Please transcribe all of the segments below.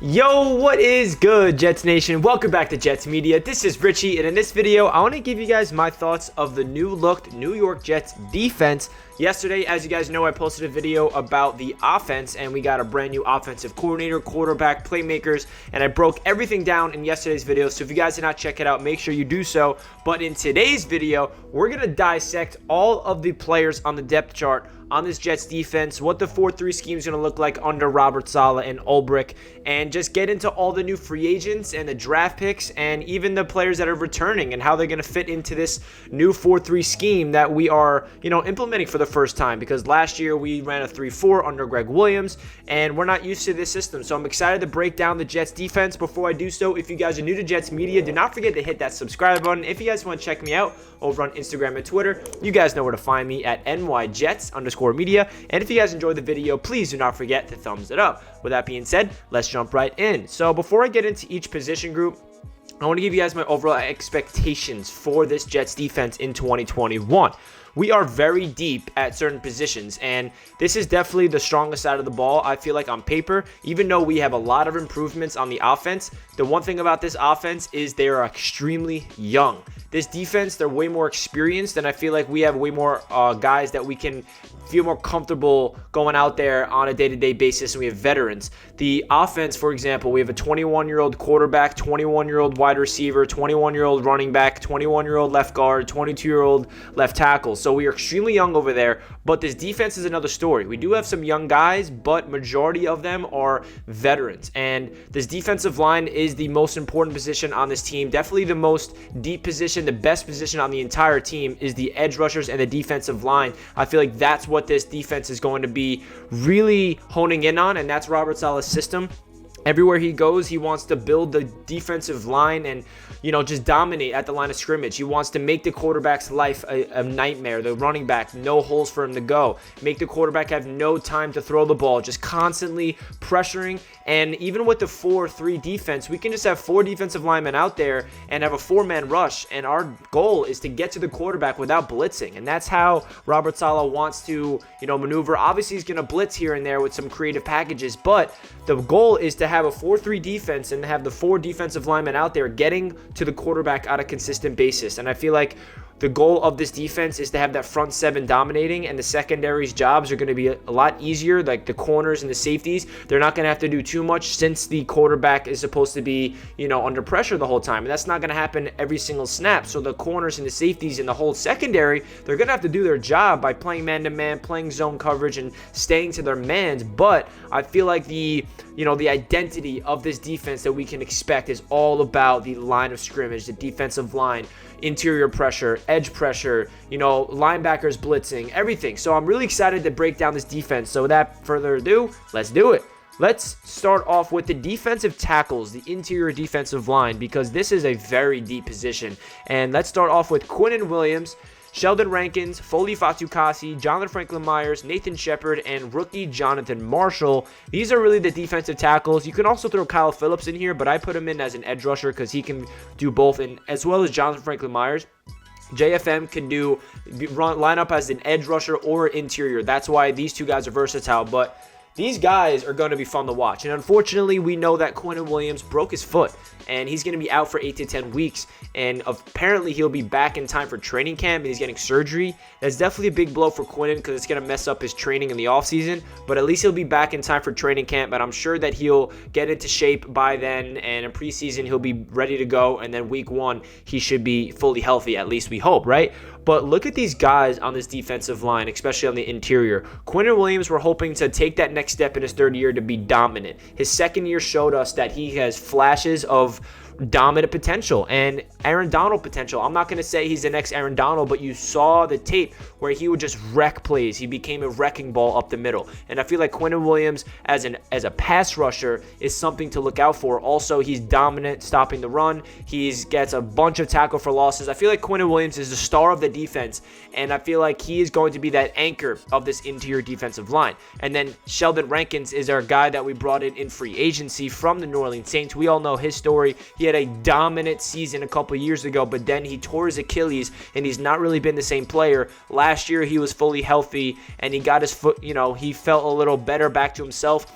Yo, what is good, Jets Nation? Welcome back to Jets Media. This is Richie, and in this video, I want to give you guys my thoughts of the new-looked New York Jets defense. Yesterday, as you guys know, I posted a video about the offense, and we got a brand new offensive coordinator, quarterback, playmakers, and I broke everything down in yesterday's video. So if you guys did not check it out, make sure you do so. But in today's video, we're going to dissect all of the players on the depth chart on this Jets defense, what the 4-3 scheme is going to look like under Robert Saleh and Ulbrich, and just get into all the new free agents and the draft picks and even the players that are returning and how they're going to fit into this new 4-3 scheme that we are, implementing for the first time, because last year we ran a 3-4 under Greg Williams and we're not used to this system. So I'm excited to break down the Jets defense. Before I do so, if you guys are new to Jets Media, do not forget to hit that subscribe button. If you guys want to check me out over on Instagram and Twitter, you guys know where to find me at NYJets_media. And if you guys enjoyed the video, please do not forget to thumbs it up. With that being said, let's jump right in. So before I get into each position group, I want to give you guys my overall expectations for this Jets defense in 2021. We are very deep at certain positions, and this is definitely the strongest side of the ball, I feel like, on paper. Even though we have a lot of improvements on the offense, the one thing about this offense is they are extremely young. This defense, they're way more experienced, and I feel like we have way more guys that we can feel more comfortable going out there on a day-to-day basis, and we have veterans. The offense, for example, we have a 21-year-old quarterback, 21-year-old wide receiver, 21-year-old running back, 21-year-old left guard, 22-year-old left tackle. So we are extremely young over there, but this defense is another story. We do have some young guys, but majority of them are veterans, and this defensive line is the most important position on this team. Definitely the most deep position, the best position on the entire team is the edge rushers and the defensive line. I feel like that's what this defense is going to be really honing in on, and that's Robert Saleh's system. Everywhere he goes, he wants to build the defensive line and, just dominate at the line of scrimmage. He wants to make the quarterback's life a nightmare. The running back, no holes for him to go. Make the quarterback have no time to throw the ball, just constantly pressuring. And even with the 4-3 defense, we can just have 4 defensive linemen out there and have a 4-man rush. And our goal is to get to the quarterback without blitzing. And that's how Robert Saleh wants to, maneuver. Obviously, he's going to blitz here and there with some creative packages, but the goal is to have a 4-3 defense and have the 4 defensive linemen out there getting to the quarterback on a consistent basis. And I feel like the goal of this defense is to have that front 7 dominating, and the secondary's jobs are going to be a lot easier, like the corners and the safeties. They're not going to have to do too much since the quarterback is supposed to be, under pressure the whole time. And that's not going to happen every single snap. So the corners and the safeties and the whole secondary, they're going to have to do their job by playing man-to-man, playing zone coverage, and staying to their mans. But I feel like the identity of this defense that we can expect is all about the line of scrimmage, the defensive line, interior pressure, edge pressure, linebackers blitzing, everything. So I'm really excited to break down this defense. So without further ado, let's do it. Let's start off with the defensive tackles, the interior defensive line, because this is a very deep position. And let's start off with Quinnen Williams, Sheldon Rankins, Foley Fatukasi, Jonathan Franklin-Myers, Nathan Shepard, and rookie Jonathan Marshall. These are really the defensive tackles. You can also throw Kyle Phillips in here, but I put him in as an edge rusher because he can do both, and as well as Jonathan Franklin-Myers. JFM can line up as an edge rusher or interior. That's why these two guys are versatile, but these guys are going to be fun to watch. And unfortunately, we know that Quinnen Williams broke his foot, and he's going to be out for 8 to 10 weeks. And apparently, he'll be back in time for training camp, and he's getting surgery. That's definitely a big blow for Quinnen because it's going to mess up his training in the offseason. But at least he'll be back in time for training camp, and I'm sure that he'll get into shape by then. And in preseason, he'll be ready to go. And then week 1, he should be fully healthy, at least we hope, right? But look at these guys on this defensive line, especially on the interior. Quinnen Williams, we're hoping to take that next step in his third year to be dominant. His second year showed us that he has flashes of dominant potential and Aaron Donald potential. I'm not going to say he's the next Aaron Donald, but you saw the tape where he would just wreck plays. He became a wrecking ball up the middle. And I feel like Quinnen Williams as a pass rusher is something to look out for. Also, he's dominant stopping the run. He gets a bunch of tackle for losses. I feel like Quinnen Williams is the star of the defense, and I feel like he is going to be that anchor of this interior defensive line. And then Sheldon Rankins is our guy that we brought in free agency from the New Orleans Saints. We all know his story. He had a dominant season a couple years ago, but then he tore his Achilles, and he's not really been the same player. Last year, he was fully healthy, and he got his foot, he felt a little better back to himself.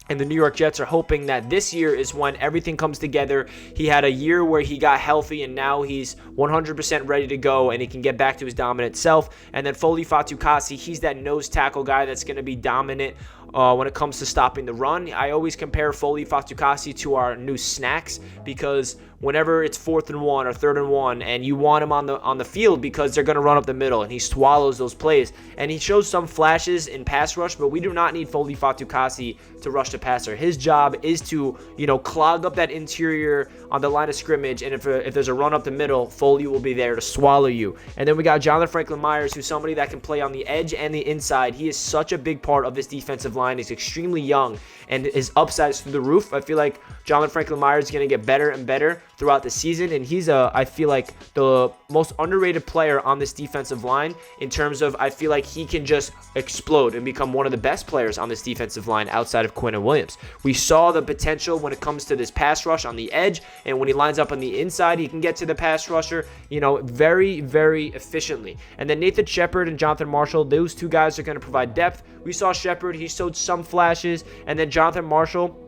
And the New York Jets are hoping that this year is when everything comes together. He had a year where he got healthy, and now he's 100% ready to go, and he can get back to his dominant self. And then Foley Fatukasi, he's that nose tackle guy that's going to be dominant when it comes to stopping the run. I always compare Foley Fatukasi to our new Snacks, because whenever it's 4th and 1 or 3rd and 1 and you want him on the field because they're going to run up the middle, and he swallows those plays. And he shows some flashes in pass rush, but we do not need Foley Fatukasi to rush the passer. His job is to, clog up that interior on the line of scrimmage, and if there's a run up the middle, Foley will be there to swallow you. And then we got Jonathan Franklin Myers, who's somebody that can play on the edge and the inside. He is such a big part of this defensive line. He's extremely young, and his upside is through the roof. I feel like Jonathan Franklin Myers is going to get better and better throughout the season, and he's I feel like the most underrated player on this defensive line in terms of, I feel like he can just explode and become one of the best players on this defensive line outside of Quinnen Williams. We saw the potential when it comes to this pass rush on the edge, and when he lines up on the inside, he can get to the pass rusher, very, very efficiently. And then Nathan Shepard and Jonathan Marshall, those two guys are going to provide depth. We saw Shepard, he showed some flashes, and then Jonathan Marshall,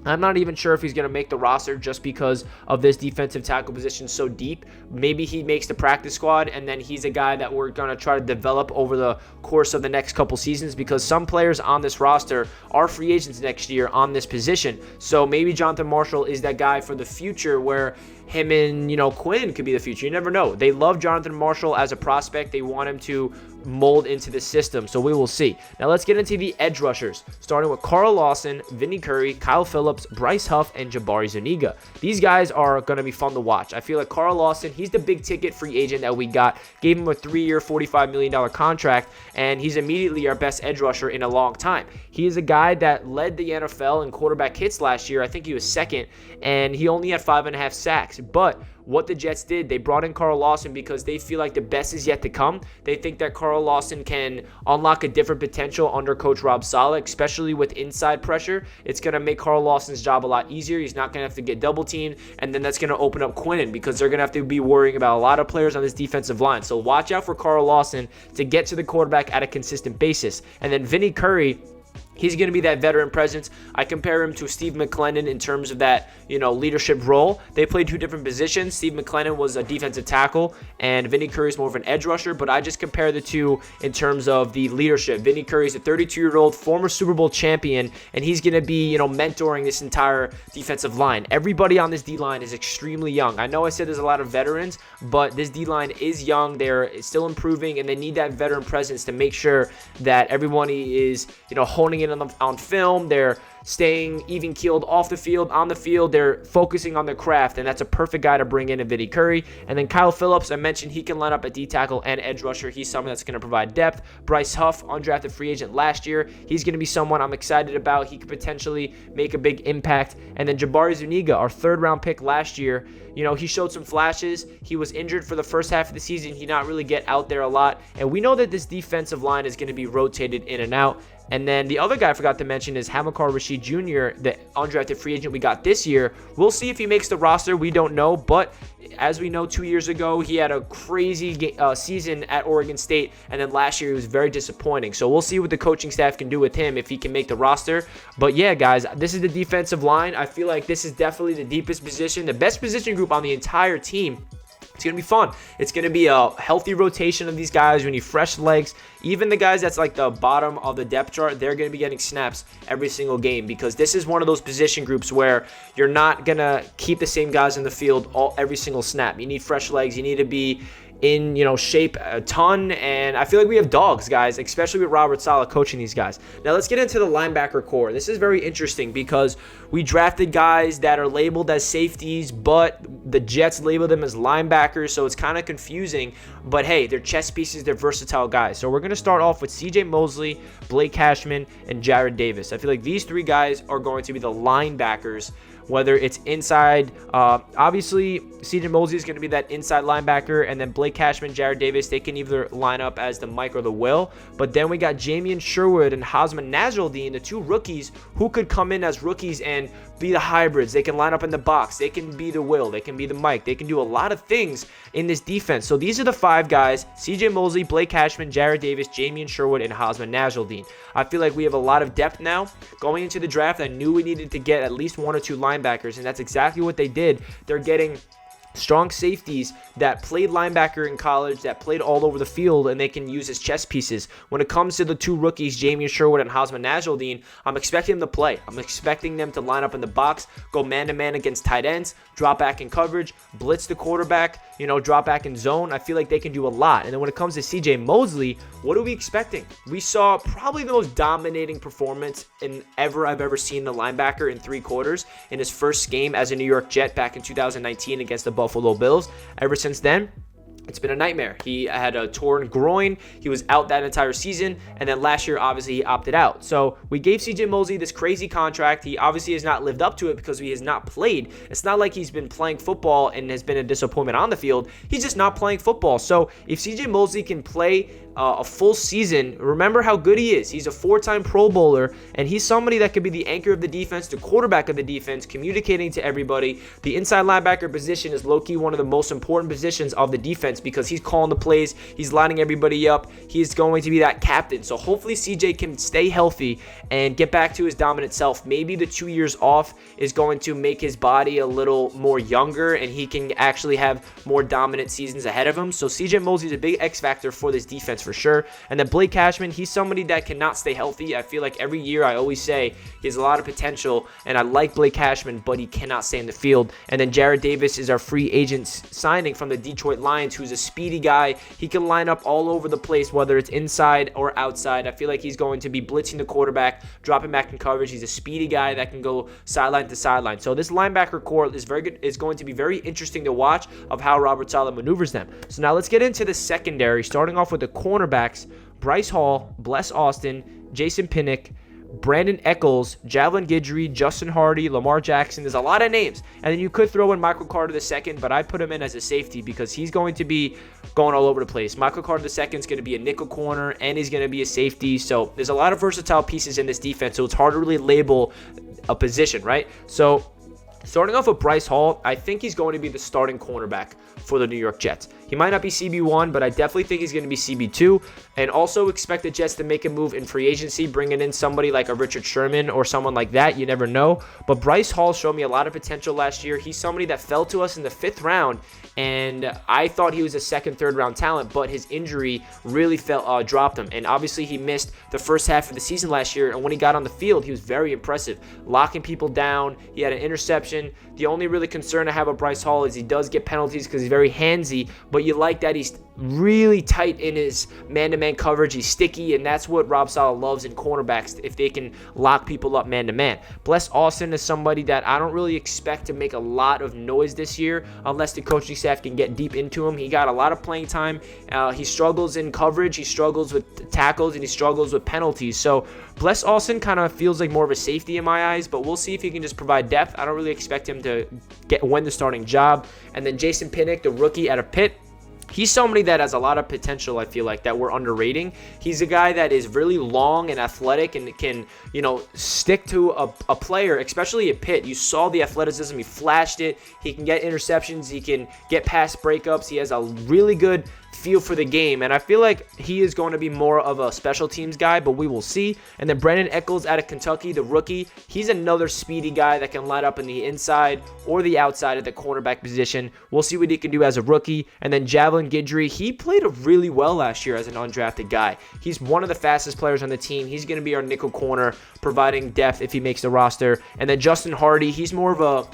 I'm not even sure if he's going to make the roster just because of this defensive tackle position so deep. Maybe he makes the practice squad, and then he's a guy that we're going to try to develop over the course of the next couple seasons, because some players on this roster are free agents next year on this position. So maybe Jonathan Marshall is that guy for the future where him and, Quinn could be the future. You never know. They love Jonathan Marshall as a prospect. They want him to mold into the system, so we will see. Now let's get into the edge rushers, starting with Carl Lawson, Vinny Curry, Kyle Phillips, Bryce Huff, and Jabari Zuniga. These guys are going to be fun to watch. I feel like Carl Lawson, he's the big ticket free agent that we got, gave him a 3-year, $45 million contract, and he's immediately our best edge rusher in a long time. He is a guy that led the NFL in quarterback hits last year. I think he was second, and he only had 5.5 sacks. But what the Jets did, they brought in Carl Lawson because they feel like the best is yet to come. They think that Carl Lawson can unlock a different potential under Coach Rob Saleh, especially with inside pressure. It's going to make Carl Lawson's job a lot easier. He's not going to have to get double teamed, and then that's going to open up Quinnen, because they're going to have to be worrying about a lot of players on this defensive line. So watch out for Carl Lawson to get to the quarterback at a consistent basis. And then Vinny Curry, he's going to be that veteran presence. I compare him to Steve McLennan in terms of that, leadership role. They played two different positions. Steve McLennan was a defensive tackle, and Vinny Curry is more of an edge rusher, but I just compare the two in terms of the leadership. Vinny Curry is a 32-year-old former Super Bowl champion, and he's going to be, mentoring this entire defensive line. Everybody on this D-line is extremely young. I know I said there's a lot of veterans, but this D-line is young. They're still improving, and they need that veteran presence to make sure that everyone is, honing in on film. They're staying even keeled off the field, on the field. They're focusing on their craft, and that's a perfect guy to bring in Vinny Curry. And then Kyle Phillips, I mentioned he can line up at D tackle and edge rusher. He's someone that's going to provide depth. Bryce Huff, undrafted free agent last year. He's going to be someone I'm excited about. He could potentially make a big impact. And then Jabari Zuniga, our 3rd-round pick last year. He showed some flashes. He was injured for the first half of the season. He not really get out there a lot. And we know that this defensive line is going to be rotated in and out. And then the other guy I forgot to mention is Hamilcar Rashed Jr., the undrafted free agent we got this year. We'll see if he makes the roster. We don't know. But as we know, 2 years ago, he had a crazy season at Oregon State. And then last year, he was very disappointing. So we'll see what the coaching staff can do with him if he can make the roster. But yeah, guys, this is the defensive line. I feel like this is definitely the deepest position, the best position group on the entire team. It's going to be fun. It's going to be a healthy rotation of these guys. We need fresh legs. Even the guys that's like the bottom of the depth chart, they're going to be getting snaps every single game, because this is one of those position groups where you're not going to keep the same guys in the field every single snap. You need fresh legs. You need to be in shape a ton, and I feel like we have dogs, guys, especially with Robert Saleh coaching these guys. Now let's get into the linebacker core. This is very interesting because we drafted guys that are labeled as safeties, but the Jets label them as linebackers, so it's kind of confusing. But hey, they're chess pieces, they're versatile guys. So we're going to start off with CJ Mosley, Blake Cashman, and Jared Davis. I feel like these 3 guys are going to be the linebackers whether it's inside. Obviously, CJ Mosley is going to be that inside linebacker, and then Blake Cashman, Jared Davis, they can either line up as the Mike or the Will. But then we got Jamian Sherwood and Hazman Nasruddin, the two rookies who could come in as rookies and be the hybrids. They can line up in the box. They can be the Will. They can be the Mike. They can do a lot of things in this defense. So these are the 5 guys: CJ Mosley, Blake Cashman, Jared Davis, Jamian Sherwood, and Hazman Nasruddin. I feel like we have a lot of depth now. Going into the draft, I knew we needed to get at least 1 or 2 linebackers, and that's exactly what they did. They're getting strong safeties that played linebacker in college, that played all over the field, and they can use as chess pieces. When it comes to the 2 rookies, Jamian Sherwood and Hazman Nasruddin, I'm expecting them to play. I'm expecting them to line up in the box, go man-to-man against tight ends, drop back in coverage, blitz the quarterback, drop back in zone. I feel like they can do a lot. And then when it comes to CJ Mosley, what are we expecting? We saw probably the most dominating performance I've ever seen the linebacker in 3 quarters in his first game as a New York Jet back in 2019 against the Buffalo Bills. Ever since then, it's been a nightmare. He had a torn groin. He was out that entire season. And then last year, obviously, he opted out. So we gave CJ Mosley this crazy contract. He obviously has not lived up to it because he has not played. It's not like he's been playing football and has been a disappointment on the field. He's just not playing football. So if CJ Mosley can play a full season, remember how good he is. He's a 4-time Pro Bowler, and he's somebody that could be the anchor of the defense, the quarterback of the defense, communicating to everybody. The inside linebacker position is low-key one of the most important positions of the defense because he's calling the plays, he's lining everybody up, he's going to be that captain. So hopefully CJ can stay healthy and get back to his dominant self. Maybe the 2 years off is going to make his body a little more younger, and he can actually have more dominant seasons ahead of him. So CJ Mosley is a big X factor for this defense for sure. And then Blake Cashman, he's somebody that cannot stay healthy. I feel like every year I always say he has a lot of potential, and I like Blake Cashman, but he cannot stay in the field. And then Jared Davis is our free agent signing from the Detroit Lions, who's a speedy guy. He can line up all over the place, whether it's inside or outside. I feel like he's going to be blitzing the quarterback, dropping back in coverage. He's a speedy guy that can go sideline to sideline. So this linebacker core is very good. Is going to be very interesting to watch of how Robert Saleh maneuvers them. So now let's get into the secondary, starting off with the cornerbacks: Bryce Hall, Bless Austin, Jason Pinnock, Brandon Eccles, Javelin Guidry, Justin Hardy, Lamar Jackson. There's a lot of names. And then you could throw in Michael Carter II, but I put him in as a safety because he's going to be going all over the place. Michael Carter II is going to be a nickel corner, and he's going to be a safety. So there's a lot of versatile pieces in this defense, so it's hard to really label a position, right? So starting off with Bryce Hall, I think he's going to be the starting cornerback for the New York Jets. He might not be CB1, but I definitely think he's going to be CB2. And also expect the Jets to make a move in free agency, bringing in somebody like a Richard Sherman or someone like that. You never know. But Bryce Hall showed me a lot of potential last year. He's somebody that fell to us in the 5th round, and I thought he was a 2nd, 3rd round talent, but his injury really dropped him. And obviously he missed the first half of the season last year, and when he got on the field, he was very impressive, locking people down. He had an interception. The only really concern I have with Bryce Hall is he does get penalties because he's very handsy, but you like that he's really tight in his man-to-man coverage. He's sticky, and that's what Rob Saleh loves in cornerbacks, if they can lock people up man-to-man. Bless Austin is somebody that I don't really expect to make a lot of noise this year unless the coaching staff can get deep into him. He got a lot of playing time. He struggles in coverage. He struggles with tackles, and he struggles with penalties. So Bless Austin kind of feels like more of a safety in my eyes, but we'll see if he can just provide depth. I don't really expect him to win the starting job. And then Jason Pinnock, the rookie out of Pitt, he's somebody that has a lot of potential, I feel like, that we're underrating. He's a guy that is really long and athletic and can, stick to a player, especially at Pitt. You saw the athleticism. He flashed it. He can get interceptions. He can get past breakups. He has a really good feel for the game, and I feel like he is going to be more of a special teams guy, but we will see. And then Brandon Eccles out of Kentucky, the rookie, he's another speedy guy that can line up in the inside or the outside at the cornerback position. We'll see what he can do as a rookie. And then Javelin Guidry, he played really well last year as an undrafted guy. He's one of the fastest players on the team. He's going to be our nickel corner, providing depth if he makes the roster. And then Justin Hardy, he's more of a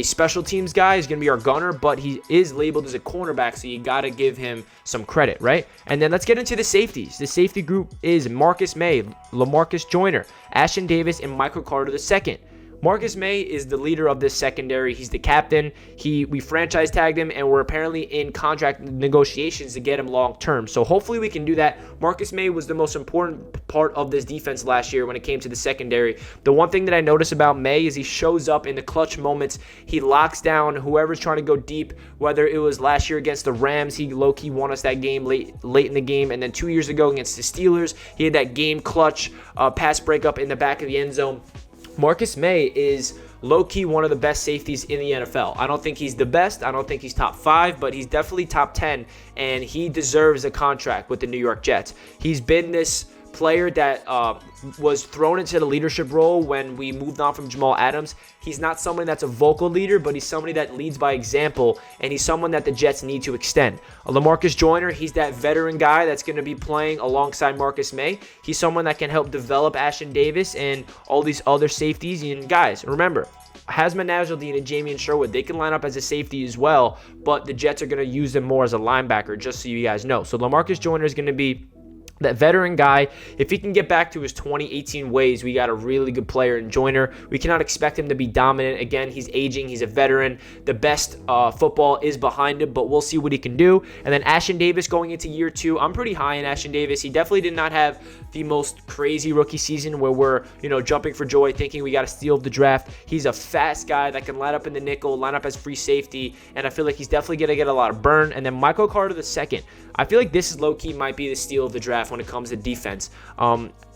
special teams guy. Is going to be our gunner, but he is labeled as a cornerback, so you got to give him some credit, right? And then let's get into the safeties. The safety group is Marcus May, LaMarcus Joyner, Ashton Davis, and Michael Carter II. Marcus May is the leader of this secondary. He's the captain. We franchise tagged him, and we're apparently in contract negotiations to get him long term. So hopefully we can do that. Marcus May was the most important part of this defense last year when it came to the secondary. The one thing that I notice about May is he shows up in the clutch moments. He locks down whoever's trying to go deep, whether it was last year against the Rams. He low-key won us that game late in the game, and then 2 years ago against the Steelers, he had that game clutch pass breakup in the back of the end zone. Marcus May is low-key one of the best safeties in the NFL. I don't think he's the best. I don't think he's top 5, but he's definitely top 10, and he deserves a contract with the New York Jets. He's been this player that was thrown into the leadership role when we moved on from Jamal Adams. He's not someone that's a vocal leader, but he's somebody that leads by example, and he's someone that the Jets need to extend. LaMarcus Joyner, he's that veteran guy that's going to be playing alongside Marcus May. He's someone that can help develop Ashtyn Davis and all these other safeties. And guys, remember, Hazman Nasruddin and Jamian Sherwood, they can line up as a safety as well, but the Jets are going to use them more as a linebacker, just so you guys know. So LaMarcus Joyner is going to be that veteran guy. If he can get back to his 2018 ways, we got a really good player in Joyner. We cannot expect him to be dominant. Again, he's aging. He's a veteran. The best football is behind him, but we'll see what he can do. And then Ashtyn Davis going into year 2. I'm pretty high in Ashtyn Davis. He definitely did not have the most crazy rookie season where we're, jumping for joy thinking we got a steal of the draft. He's a fast guy that can line up in the nickel, line up as free safety, and I feel like he's definitely going to get a lot of burn. And then Michael Carter II. I feel like this is low-key might be the steal of the draft when it comes to defense.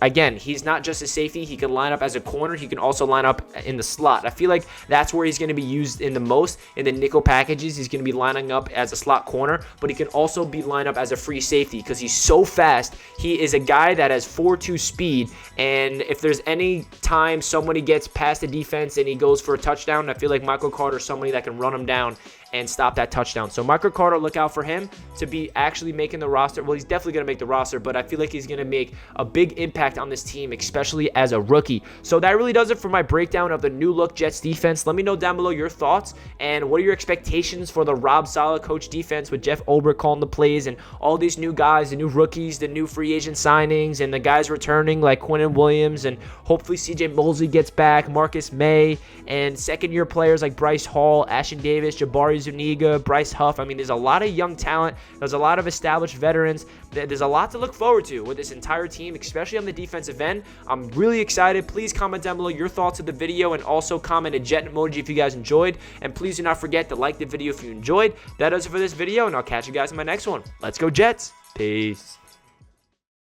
Again, he's not just a safety. He can line up as a corner. He can also line up in the slot. I feel like that's where he's going to be used in the most. In the nickel packages, he's going to be lining up as a slot corner, but he can also be lined up as a free safety because he's so fast. He is a guy that has 4.2 speed, and if there's any time somebody gets past the defense and he goes for a touchdown, I feel like Michael Carter is somebody that can run him down and stop that touchdown. So Michael Carter, look out for him to be actually making the roster. Well, he's definitely going to make the roster, but I feel like he's going to make a big impact on this team, especially as a rookie. So that really does it for my breakdown of the new look Jets defense. Let me know down below your thoughts and what are your expectations for the Rob Saleh coach defense with Jeff Ulbrich calling the plays and all these new guys, the new rookies, the new free agent signings, and the guys returning like Quinnen Williams, and hopefully CJ Mosley gets back, Marcus May, and second-year players like Bryce Hall, Ashtyn Davis, Jabari Zuniga, Bryce Huff. I mean, there's a lot of young talent. There's a lot of established veterans. There's a lot to look forward to with this entire team, especially on the defensive end. I'm really excited. Please comment down below your thoughts of the video and also comment a jet emoji if you guys enjoyed. And please do not forget to like the video if you enjoyed. That does it for this video, and I'll catch you guys in my next one. Let's go Jets. Peace.